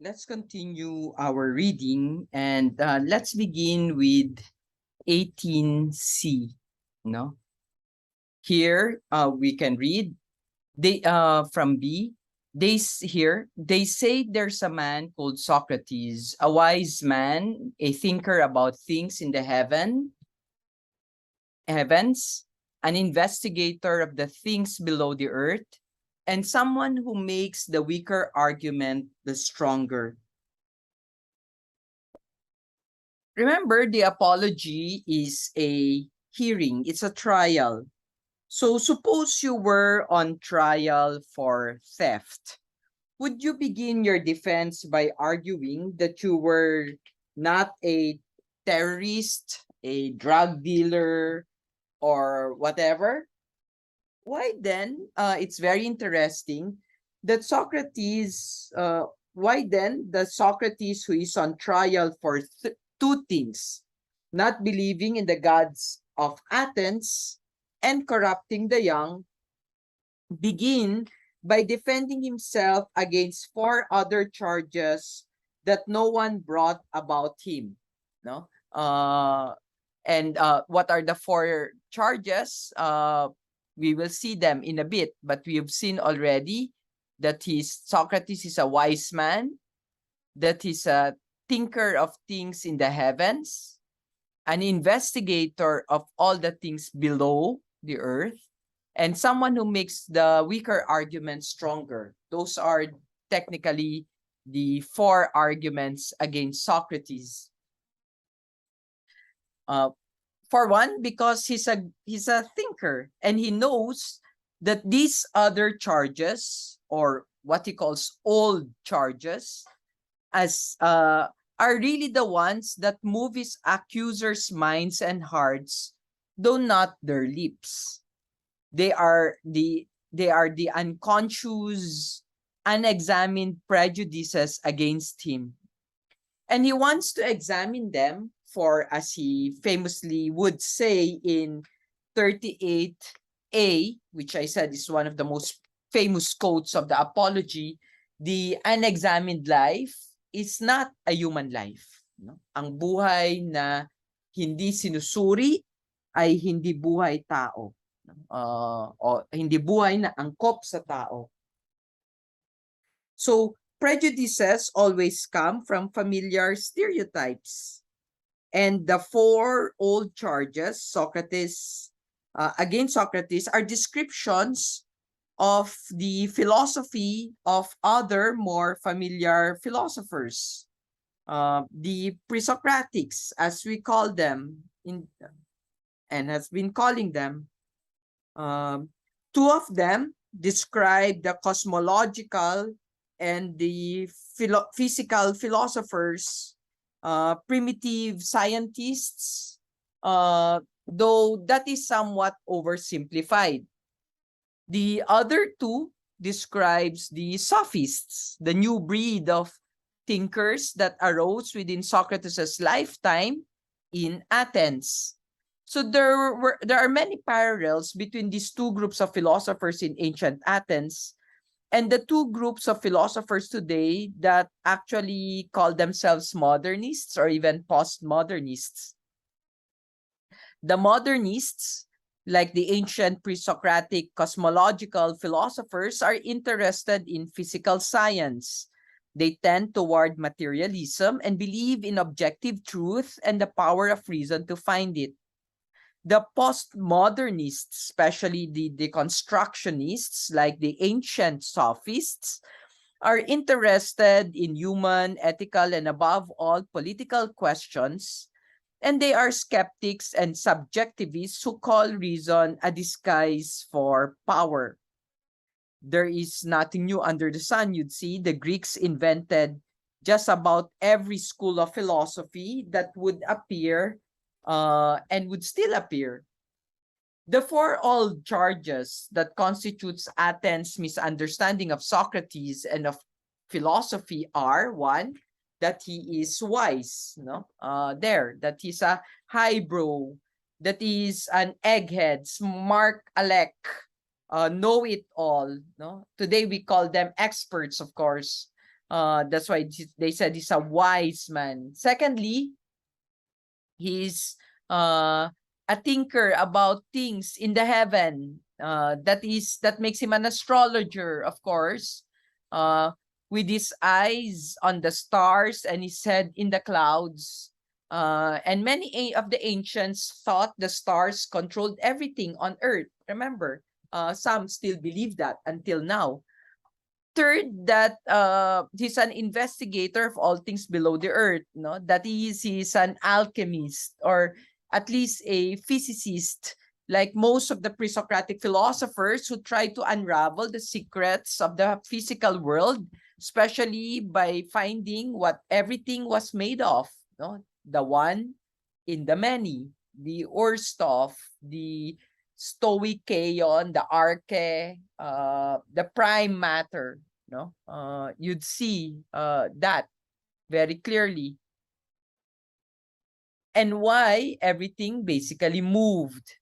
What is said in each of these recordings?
let's continue our reading and let's begin with 18C. No? Here we can read they from B. They say there's a man called Socrates, a wise man, a thinker about things in the heavens, an investigator of the things below the earth, and someone who makes the weaker argument the stronger. Remember, the apology is a hearing, it's a trial. So suppose you were on trial for theft. Would you begin your defense by arguing that you were not a terrorist, a drug dealer, or whatever? Why then, it's very interesting that why then the Socrates who is on trial for two things, not believing in the gods of Athens and corrupting the young, begin by defending himself against four other charges that no one brought about him. No? And what are the four charges? We will see them in a bit, but we have seen already that Socrates is a wise man, that he's a thinker of things in the heavens, an investigator of all the things below the earth, and someone who makes the weaker argument stronger. Those are technically the four arguments against Socrates. For one, because he's a thinker and he knows that these other charges, or what he calls old charges, are really the ones that move his accusers' minds and hearts, though not their lips. They are the unconscious, unexamined prejudices against him. And he wants to examine them for, as he famously would say in 38a, which I said is one of the most famous quotes of the Apology, the unexamined life is not a human life. No? Ang buhay na hindi sinusuri ay hindi buhay tao. O hindi buhay na angkop sa tao. So, prejudices always come from familiar stereotypes. And the four old charges against Socrates are descriptions of the philosophy of other more familiar philosophers. The pre-Socratics, as we call them, and has been calling them. Two of them describe the cosmological and the physical philosophers, primitive scientists, though that is somewhat oversimplified. The other two describes the sophists, the new breed of thinkers that arose within Socrates' lifetime in Athens. So there are many parallels between these two groups of philosophers in ancient Athens and the two groups of philosophers today that actually call themselves modernists or even postmodernists. The modernists, like the ancient pre-Socratic cosmological philosophers, are interested in physical science. They tend toward materialism and believe in objective truth and the power of reason to find it. The postmodernists, especially the deconstructionists, like the ancient sophists, are interested in human, ethical, and above all, political questions. And they are skeptics and subjectivists who call reason a disguise for power. There is nothing new under the sun, you'd see. The Greeks invented just about every school of philosophy that would appear and would still appear. The four old charges that constitutes Athens' misunderstanding of Socrates and of philosophy are: one, that he is wise, that he's a highbrow, that he's an egghead, smart aleck, know it all. No, today we call them experts, of course. That's why they said he's a wise man. Secondly, he's a thinker about things in the heaven. That makes him an astrologer, of course. With his eyes on the stars and his head in the clouds. And many of the ancients thought the stars controlled everything on earth. Remember, some still believe that until now. Third, that he's an investigator of all things below the earth, no? That he's an alchemist, or at least a physicist, like most of the pre-Socratic philosophers who try to unravel the secrets of the physical world, especially by finding what everything was made of, no? The one in the many, the Urstov, the Stoicheion, the Arche, the prime matter, no? You'd see that very clearly. And why everything basically moved.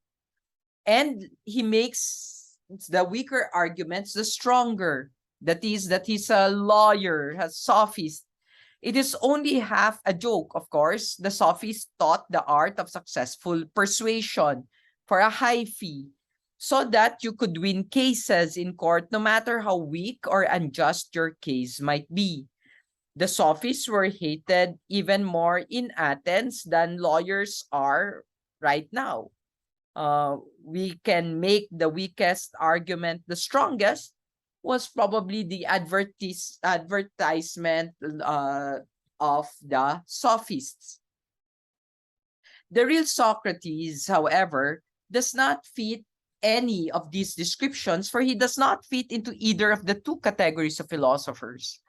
And he makes the weaker arguments the stronger. That is, that he's a lawyer, a sophist. It is only half a joke, of course. The sophists taught the art of successful persuasion for a high fee, so that you could win cases in court no matter how weak or unjust your case might be. The sophists were hated even more in Athens than lawyers are right now. We can make the weakest argument the strongest was probably the advertisement of the sophists. The real Socrates, however, does not fit any of these descriptions, for he does not fit into either of the two categories of philosophers.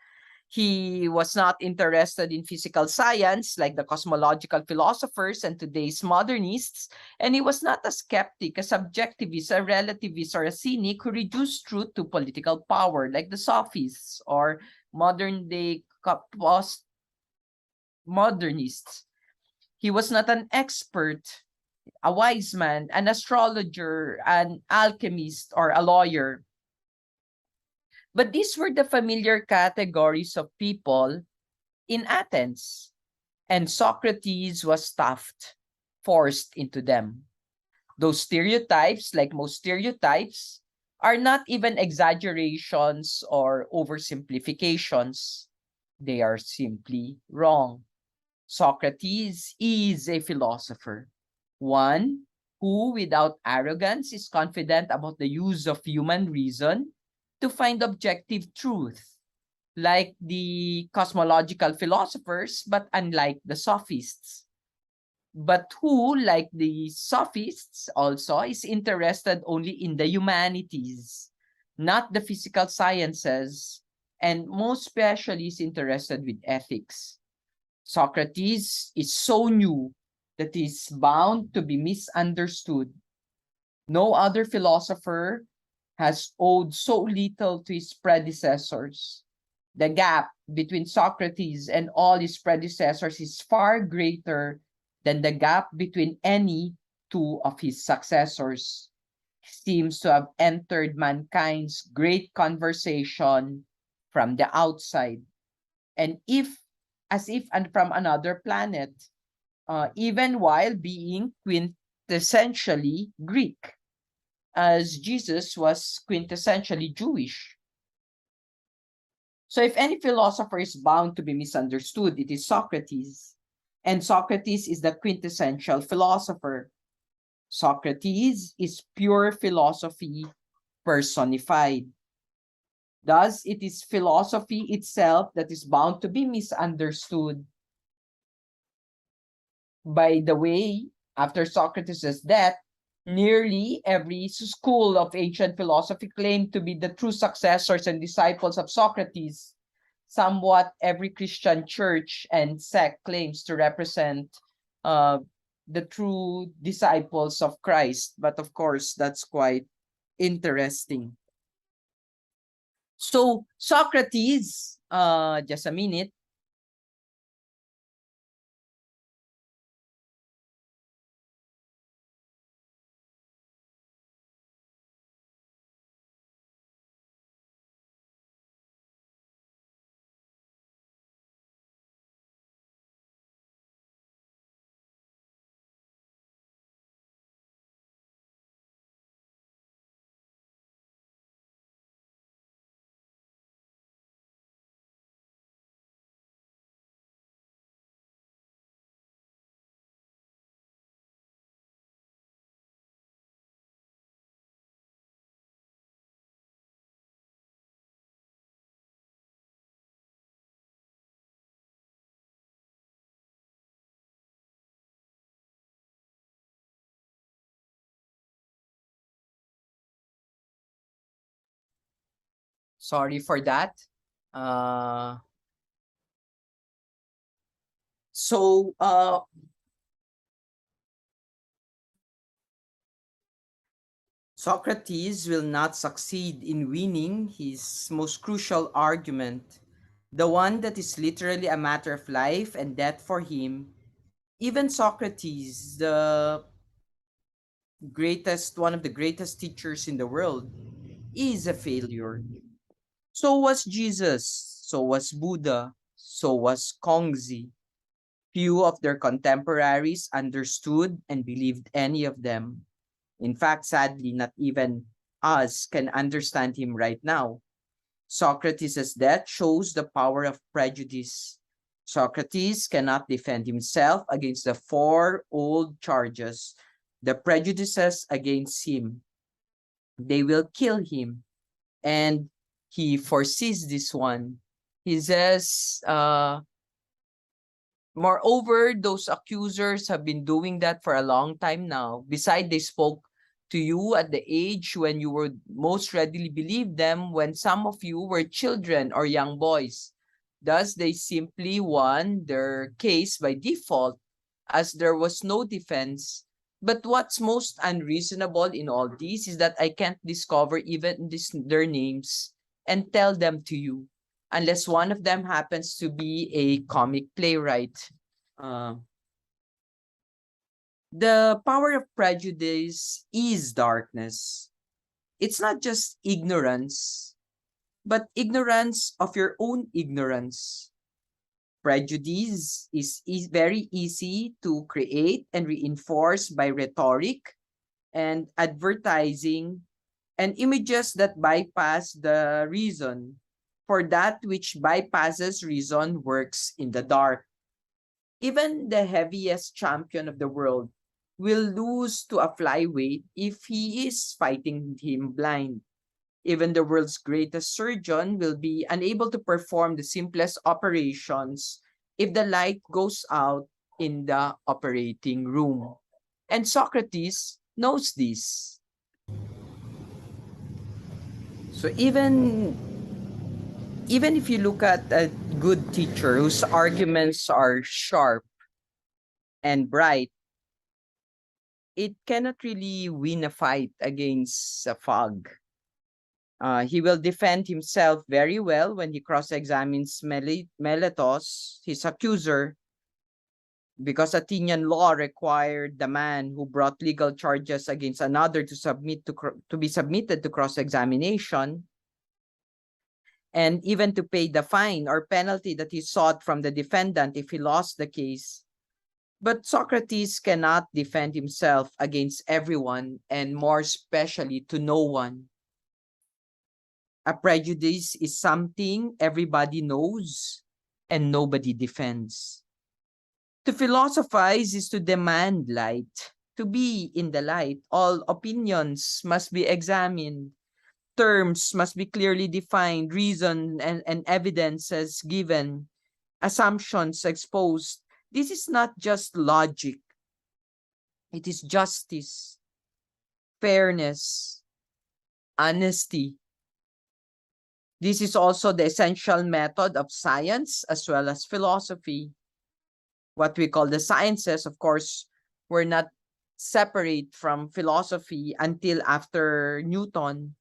He was not interested in physical science like the cosmological philosophers and today's modernists, and he was not a skeptic, a subjectivist, a relativist, or a cynic who reduced truth to political power like the sophists or modern-day post-modernists. He was not an expert, a wise man, an astrologer, an alchemist, or a lawyer. But these were the familiar categories of people in Athens, and Socrates was stuffed, forced into them. Those stereotypes, like most stereotypes, are not even exaggerations or oversimplifications. They are simply wrong. Socrates is a philosopher, one who, without arrogance, is confident about the use of human reason to find objective truth, like the cosmological philosophers, but unlike the sophists. But who, like the sophists also, is interested only in the humanities, not the physical sciences, and most especially is interested with ethics. Socrates is so new that he is bound to be misunderstood. No other philosopher has owed so little to his predecessors. The gap between Socrates and all his predecessors is far greater than the gap between any two of his successors. He seems to have entered mankind's great conversation from the outside, and from another planet, even while being quintessentially Greek, as Jesus was quintessentially Jewish. So if any philosopher is bound to be misunderstood, it is Socrates. And Socrates is the quintessential philosopher. Socrates is pure philosophy personified. Thus, it is philosophy itself that is bound to be misunderstood. By the way, after Socrates' death, nearly every school of ancient philosophy claimed to be the true successors and disciples of Socrates. Somewhat every Christian church and sect claims to represent the true disciples of Christ. But of course, that's quite interesting. So Socrates, just a minute. Sorry for that. Uh, so Socrates will not succeed in winning his most crucial argument, the one that is literally a matter of life and death for him. Even Socrates, the greatest, one of the greatest teachers in the world, is a failure. So was Jesus, so was Buddha, so was Kongzi. Few of their contemporaries understood and believed any of them. In fact, sadly, not even us can understand him right now. Socrates' death shows the power of prejudice. Socrates cannot defend himself against the four old charges, the prejudices against him. They will kill him. And he foresees this one. He says, moreover, those accusers have been doing that for a long time now. Besides, they spoke to you at the age when you would most readily believe them, when some of you were children or young boys. Thus, they simply won their case by default, as there was no defense. But what's most unreasonable in all this is that I can't discover even their names and tell them to you, unless one of them happens to be a comic playwright. Uh, the power of prejudice is darkness. It's not just ignorance, but ignorance of your own ignorance. Prejudice is very easy to create and reinforce by rhetoric and advertising and images that bypass the reason. For that which bypasses reason works in the dark. Even the heaviest champion of the world will lose to a flyweight if he is fighting him blind. Even the world's greatest surgeon will be unable to perform the simplest operations if the light goes out in the operating room. And Socrates knows this. So even if you look at a good teacher whose arguments are sharp and bright, it cannot really win a fight against a fog. He will defend himself very well when he cross-examines Meletos, his accuser, because Athenian law required the man who brought legal charges against another to be submitted to cross-examination and even to pay the fine or penalty that he sought from the defendant if he lost the case. But Socrates cannot defend himself against everyone and more especially to no one. A prejudice is something everybody knows and nobody defends. To philosophize is to demand light. To be in the light, all opinions must be examined. Terms must be clearly defined, reason and evidences given, assumptions exposed. This is not just logic. It is justice, fairness, honesty. This is also the essential method of science as well as philosophy. What we call the sciences, of course, were not separate from philosophy until after Newton.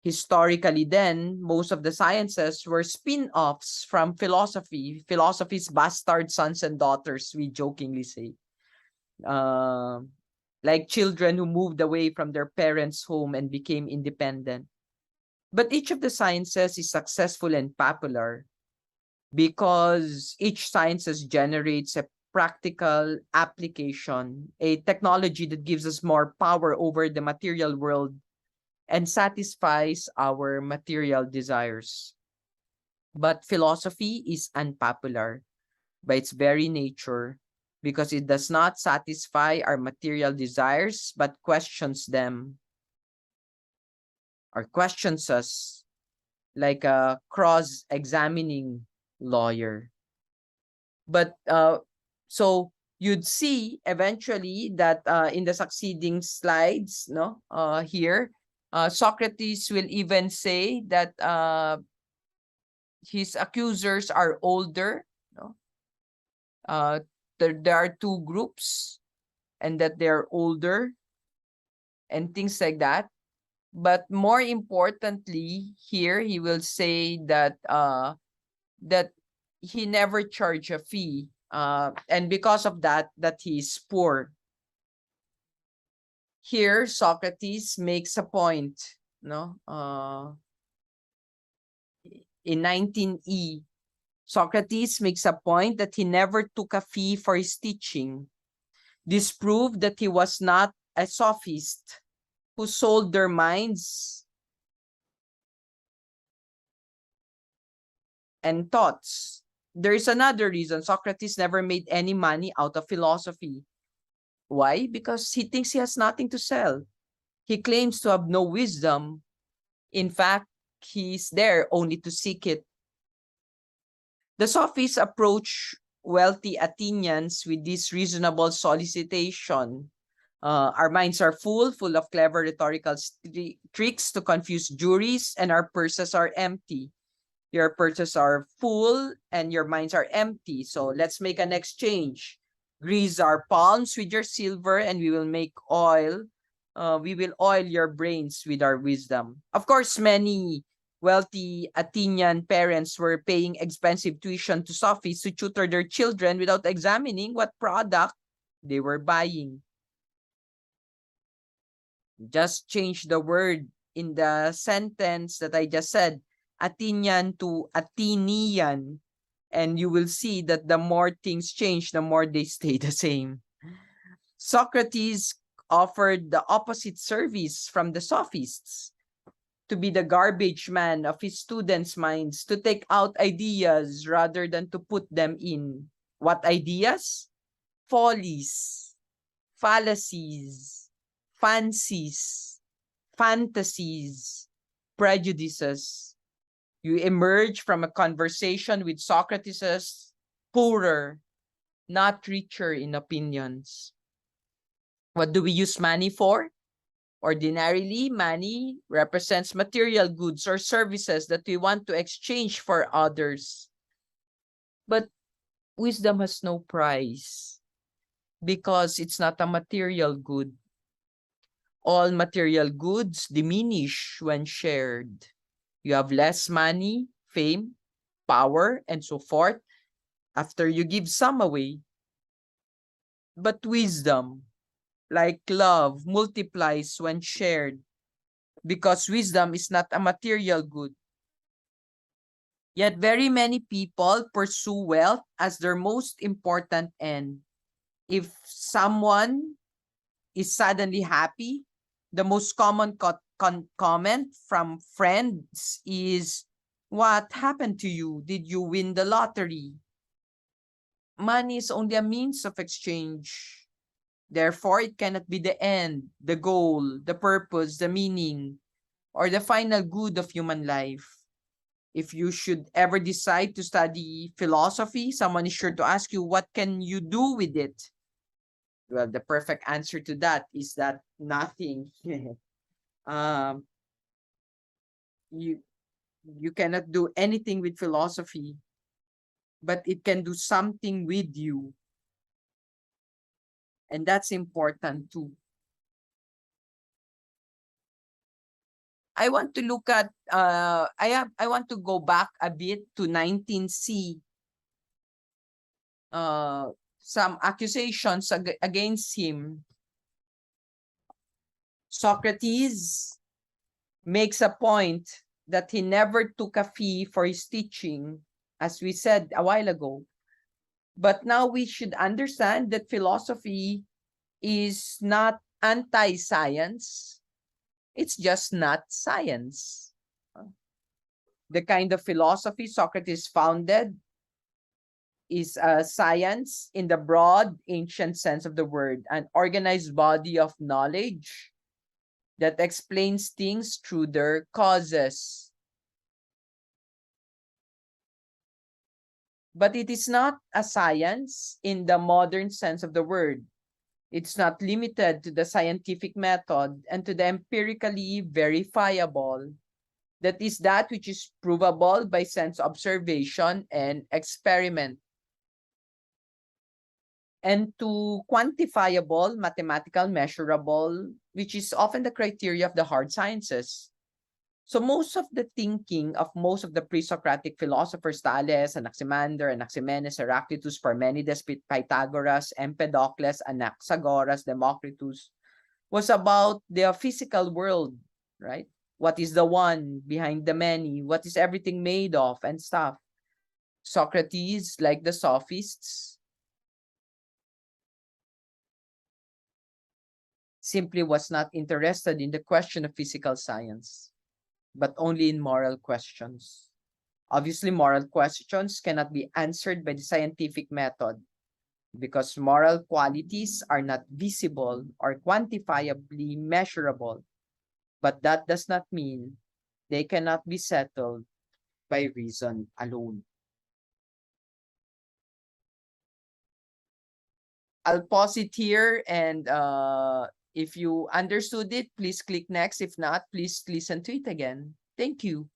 Historically, then, most of the sciences were spin-offs from philosophy, philosophy's bastard sons and daughters, we jokingly say. Uh, like children who moved away from their parents' home and became independent. But each of the sciences is successful and popular because each sciences generates a practical application, a technology that gives us more power over the material world and satisfies our material desires. But philosophy is unpopular by its very nature because it does not satisfy our material desires but questions them or questions us like a cross-examining lawyer. But so you'd see eventually that in the succeeding slides, no, here, Socrates will even say that his accusers are older. No? There are two groups, and that they're older and things like that. But more importantly, here he will say that that he never charge a fee, and because of that, that he is poor. Here, Socrates makes a point, no? In 19e, Socrates makes a point that he never took a fee for his teaching. This proved that he was not a sophist who sold their minds and thoughts. There is another reason Socrates never made any money out of philosophy. Why? Because he thinks he has nothing to sell. He claims to have no wisdom. In fact, he's there only to seek it. The sophists approach wealthy Athenians with this reasonable solicitation. Our minds are full of clever rhetorical tricks to confuse juries, and our purses are empty. Your purses are full and your minds are empty. So let's make an exchange. Grease our palms with your silver and we will make oil. We will oil your brains with our wisdom. Of course, many wealthy Athenian parents were paying expensive tuition to sophists to tutor their children without examining what product they were buying. Just change the word in the sentence that I just said, Athenian to Athenian, and you will see that the more things change, the more they stay the same. Socrates offered the opposite service from the sophists, to be the garbage man of his students' minds, to take out ideas rather than to put them in. What ideas? Follies, fallacies, fancies, fantasies, prejudices. You emerge from a conversation with Socrates as poorer, not richer in opinions. What do we use money for? Ordinarily, money represents material goods or services that we want to exchange for others. But wisdom has no price because it's not a material good. All material goods diminish when shared. You have less money, fame, power, and so forth after you give some away. But wisdom, like love, multiplies when shared because wisdom is not a material good. Yet very many people pursue wealth as their most important end. If someone is suddenly happy, the most common comment from friends is, "What happened to you? Did you win the lottery?" Money is only a means of exchange. Therefore, it cannot be the end, the goal, the purpose, the meaning, or the final good of human life. If you should ever decide to study philosophy, someone is sure to ask you, what can you do with it? Well, the perfect answer to that is that nothing. um, you you cannot do anything with philosophy, but it can do something with you, and that's important too. I want to look at I want to go back a bit to 19C. Some accusations against him. Socrates makes a point that he never took a fee for his teaching, as we said a while ago. But now we should understand that philosophy is not anti-science. It's just not science. The kind of philosophy Socrates founded is a science in the broad ancient sense of the word, an organized body of knowledge that explains things through their causes. But it is not a science in the modern sense of the word. It's not limited to the scientific method and to the empirically verifiable. That is that which is provable by sense observation and experiment. And to quantifiable, mathematical, measurable, which is often the criteria of the hard sciences. So most of the thinking of most of the pre-Socratic philosophers, Thales, Anaximander, Anaximenes, Heraclitus, Parmenides, Pythagoras, Empedocles, Anaxagoras, Democritus, was about the physical world, right? What is the one behind the many? What is everything made of and stuff? Socrates, like the sophists, simply was not interested in the question of physical science, but only in moral questions. Obviously, moral questions cannot be answered by the scientific method because moral qualities are not visible or quantifiably measurable. But that does not mean they cannot be settled by reason alone. I'll pause it here, and if you understood it, please click next. If not, please listen to it again. Thank you.